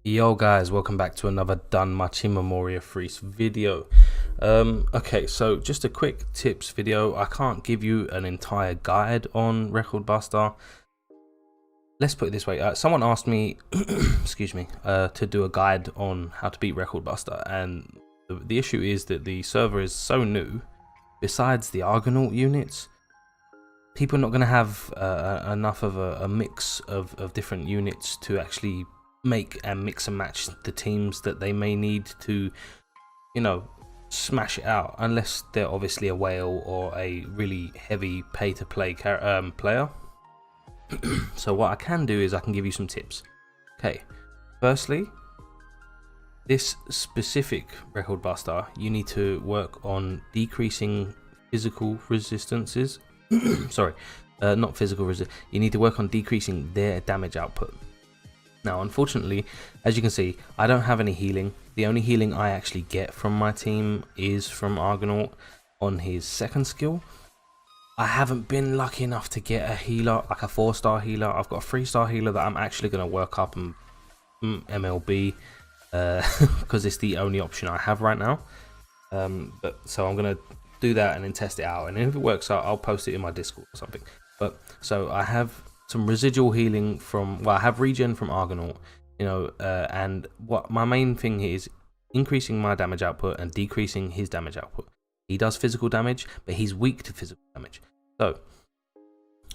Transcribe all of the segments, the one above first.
Yo guys, welcome back to another Danmachi Memoria Freese video. Okay, so just a quick tips video. I can't give you an entire guide on Record Buster. Let's put it this way, someone asked me, excuse me, to do a guide on how to beat Record Buster, and the issue is that the server is so new. Besides the Argonaut units, people are not going to have enough of a mix of different units to actually make and mix and match the teams that they may need to, smash it out, unless they're obviously a whale or a really heavy pay-to-play player. So what I can do is I can give you some tips. Okay, firstly, this specific Record Buster, you need to work on decreasing physical resistances. Sorry, not physical resist. You need to work on decreasing their damage output. Now, unfortunately, as you can see, I don't have any healing. The only healing I actually get from my team is from Argonaut on his second skill. I haven't been lucky enough to get a healer, like a 4-star healer. I've got a 3-star healer that I'm actually going to work up and MLB because it's the only option I have right now. So I'm going to do that and then test it out. And if it works out, I'll post it in my Discord or something. But so I have some residual healing from, well, I have regen from Argonaut, and what my main thing is increasing my damage output and decreasing his damage output. He does physical damage, but he's weak to physical damage. So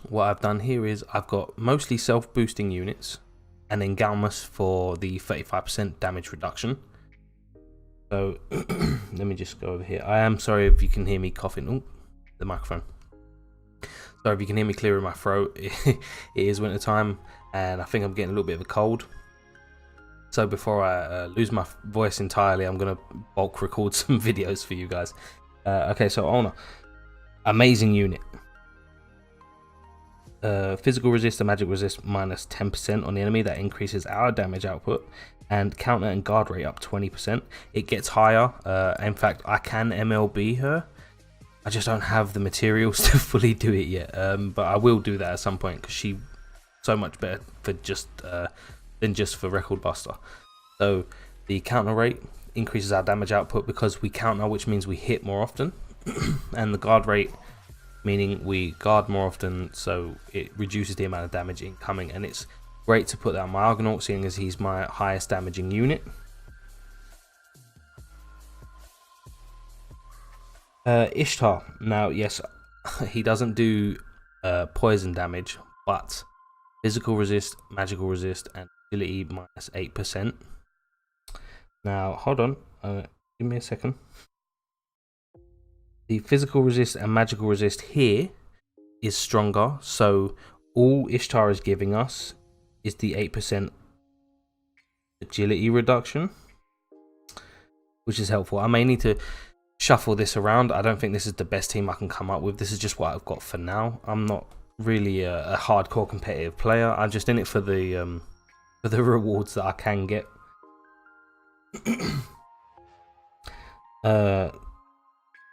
what I've done here is I've got mostly self-boosting units and then Galmus for the 35% damage reduction. So let me just go over here. I am sorry if you can hear me coughing. Ooh, the microphone. Sorry if you can hear me clearing my throat. It is winter time and I think I'm getting a little bit of a cold. So before I lose my voice entirely, I'm going to bulk record some videos for you guys. Okay, so Honor. Amazing unit. Physical resist and magic resist minus 10% on the enemy. That increases our damage output. And counter and guard rate up 20%. It gets higher. In fact, I can MLB her. I just don't have the materials to fully do it yet, but I will do that at some point because she's so much better for than just for Record Buster. So the counter rate increases our damage output because we counter, which means we hit more often, and the guard rate, meaning we guard more often, so it reduces the amount of damage incoming. And it's great to put that on my Argonaut, seeing as he's my highest damaging unit. Ishtar. Now, yes, he doesn't do poison damage, but physical resist, magical resist, and agility minus 8%. Now, hold on, give me a second. The physical resist and magical resist here is stronger, so all Ishtar is giving us is the 8% agility reduction, which is helpful. I may need to shuffle this around. I don't think this is the best team I can come up with. This is just what I've got for now. I'm not really a hardcore competitive player. I'm just in it for the rewards that I can get.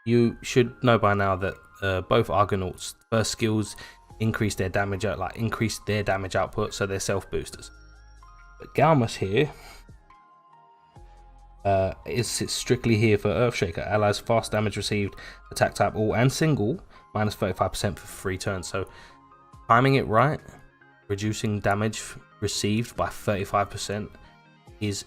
You should know by now that both Argonauts' first skills increase their damage output, so they're self boosters. But Galmus here is strictly here for Earthshaker. Allies fast damage received, attack type all and single, minus 35% for 3 turns. So timing it right, reducing damage received by 35% is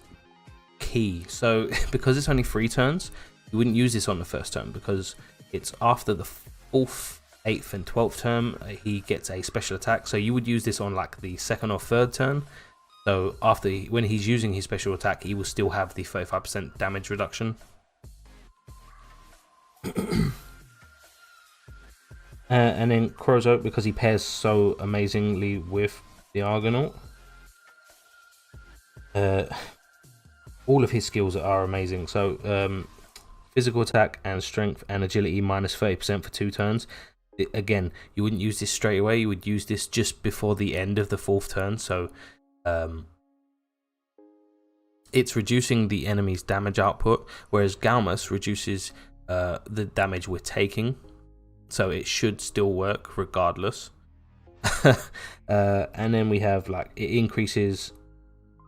key. So because it's only 3 turns, you wouldn't use this on the first turn because it's after the 4th, 8th and 12th turn he gets a special attack. So you would use this on like the 2nd or 3rd turn. So when he's using his special attack, he will still have the 35% damage reduction. And then Crozo, because he pairs so amazingly with the Argonaut. All of his skills are amazing. So physical attack and strength and agility minus 30% for 2 turns. Again, you wouldn't use this straight away. You would use this just before the end of the 4th turn. So it's reducing the enemy's damage output, whereas Galmus reduces the damage we're taking, so it should still work regardless. And then we have, like, it increases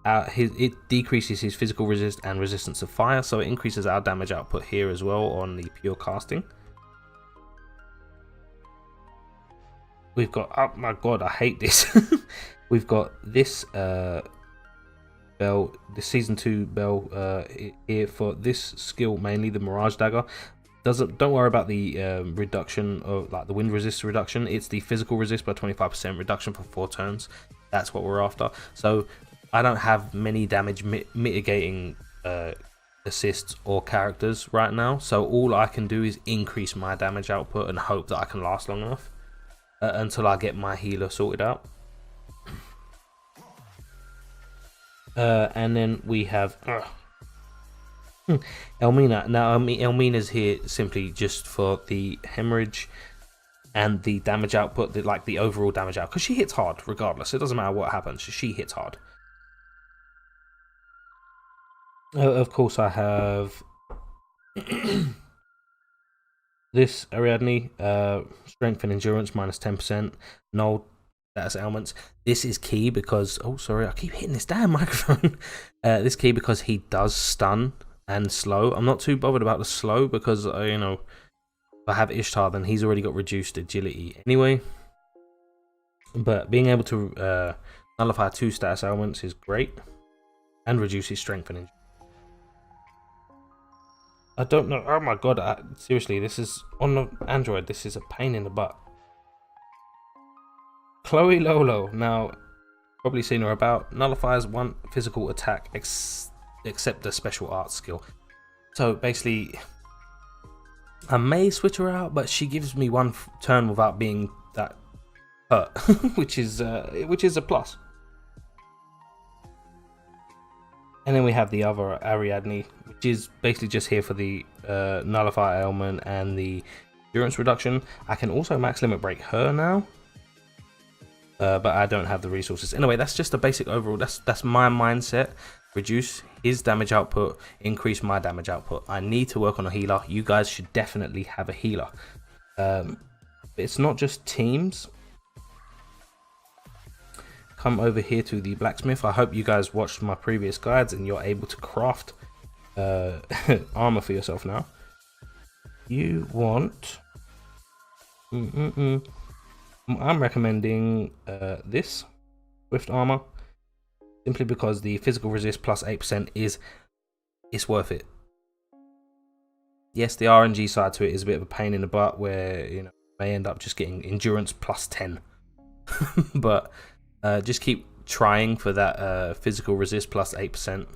it decreases his physical resist and resistance to fire, so it increases our damage output here as well on the pure casting. We've got, oh my god, I hate this. We've got this bell, the season 2 bell here for this skill, mainly the Mirage Dagger. Don't worry about the reduction of like the wind resist reduction. It's the physical resist by 25% reduction for 4 turns. That's what we're after. So I don't have many damage mitigating assists or characters right now, so all I can do is increase my damage output and hope that I can last long enough until I get my healer sorted out. And then we have Elmina. Now Elmina's here simply just for the hemorrhage and the damage output, like the overall damage out, because she hits hard regardless. It doesn't matter what happens, she hits hard. Of course I have this Ariadne, strength and endurance minus 10%, null status ailments. This is key because, oh sorry, I keep hitting this damn microphone. This is key because he does stun and slow. I'm not too bothered about the slow because you know, if I have Ishtar, then he's already got reduced agility anyway. But being able to nullify 2 status ailments is great, and reduce his strength and endurance. I don't know. Oh my god! Seriously, this is on the Android. This is a pain in the butt. Chloe Lolo. Now, probably seen her about. Nullifies 1 physical attack except the special arts skill. So basically, I may switch her out, but she gives me 1 turn without being that hurt, which is a plus. And then we have the other Ariadne, which is basically just here for the nullify ailment and the endurance reduction. I can also max limit break her now, but I don't have the resources. Anyway, that's just a basic overall. That's my mindset. Reduce his damage output, increase my damage output. I need to work on a healer. You guys should definitely have a healer. It's not just teams. Come over here to the blacksmith. I hope you guys watched my previous guides and you're able to craft armor for yourself now. You want I'm recommending this swift armor, simply because the physical resist plus 8% it's worth it. Yes, the RNG side to it is a bit of a pain in the butt, where you know, may end up just getting endurance plus 10. But just keep trying for that physical resist plus 8%.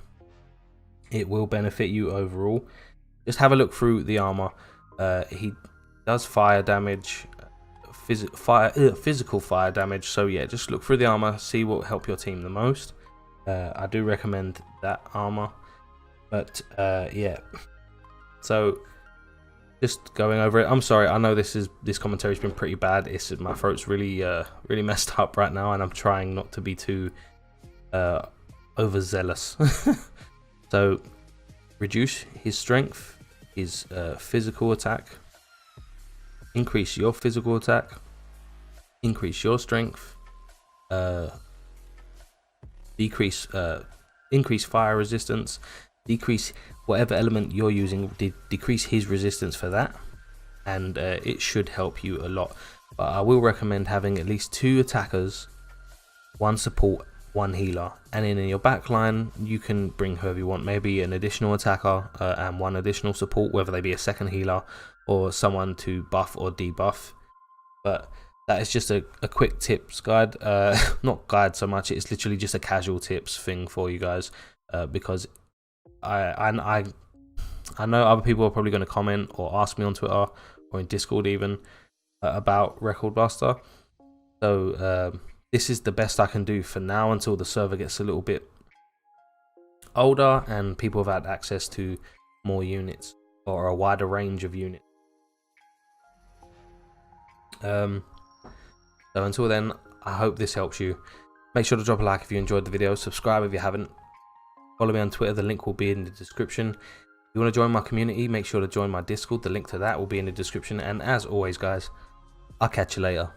It will benefit you overall. Just have a look through the armor. He does fire damage, physical fire damage. So yeah, just look through the armor, see what will help your team the most. I do recommend that armor. But yeah, so just going over it. I'm sorry, I know this commentary's been pretty bad. It's my throat's really really messed up right now, and I'm trying not to be too overzealous. So reduce his strength, his physical attack, increase your physical attack, increase your strength, increase fire resistance, decrease whatever element you're using, decrease his resistance for that, and it should help you a lot. But I will recommend having at least 2 attackers, 1 support, 1 healer, and then in your back line you can bring whoever you want, maybe an additional attacker and 1 additional support, whether they be a second healer or someone to buff or debuff. But that is just a quick tips guide, not guide so much, it's literally just a casual tips thing for you guys, because I know other people are probably going to comment or ask me on Twitter or in Discord even about Record Blaster. So this is the best I can do for now until the server gets a little bit older and people have had access to more units or a wider range of units. So until then, I hope this helps you. Make sure to drop a like if you enjoyed the video, subscribe if you haven't, follow me on Twitter, the link will be in the description. If you want to join my community, make sure to join my Discord, the link to that will be in the description. And as always guys, I'll catch you later.